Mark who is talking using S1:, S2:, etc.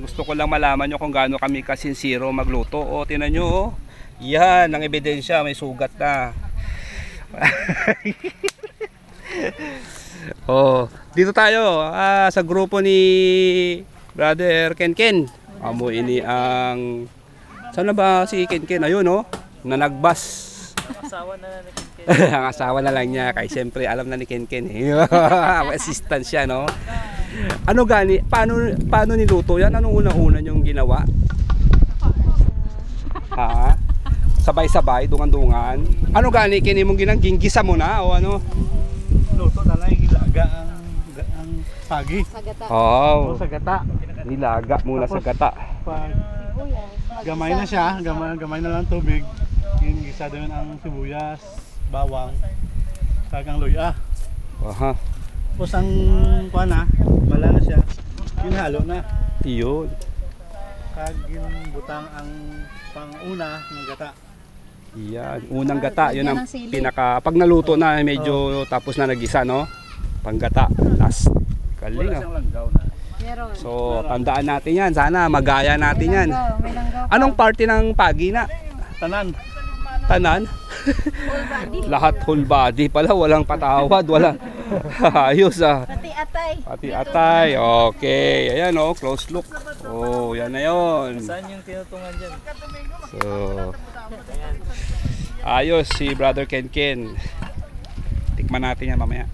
S1: Gusto ko lang malaman nyo kung gaano kami kasinsiro magluto. O, tinan nyo, oh. Yan, ang ebidensya, may sugat na. Oh, dito tayo sa grupo ni Brother Ken. Amo ini ang... Saan na ba si Ken? Ayun, oh, na nagbas.
S2: Asawa na ni Ken.
S1: Ang asawa na lang niya, kay siyempre alam na ni Ken eh. Assistant siya, no? Ano gani? Paano niluto yan? Anong unang-una yung ginawa? Ha? Sabay-sabay, dungan-dungan. Ano gani? Kini mong ginanggingisa mo na o ano?
S3: Luto na lang, ilaga ang pagi.
S1: Oh,
S3: Sa gata.
S1: nilaga muna sa gata.
S3: Pag gamay na siya, gamay na lang tubig. Yun, gisa doon ang sibuyas, bawang, kagang luya.
S1: Aha.
S3: Tapos ang kuha na, bala na siya, ginhalo na.
S1: Iyon.
S3: Kag butang ang pang-una ng gata.
S1: Yan, unang gata, yun ang pinaka pag naluto na medyo tapos na nagisa, no? Panggata. Last. Galing.
S3: Wala siyang langgaw na.
S4: Meron.
S1: So, tandaan natin 'yan. Sana magaya natin 'yan.
S4: May langgaw pa.
S1: Anong party ng pagi na?
S3: Tanan.
S1: Tanan?
S4: Whole body.
S1: Lahat whole body pala, walang patawad, walang ayos ah.
S4: Pati atay.
S1: Pati atay. Okay, ayan oh, close look. Oh, yan na 'yon.
S2: Saan yung tinutungan dyan?
S1: So, ayos si Brother Ken. Tikman natin yan mamaya.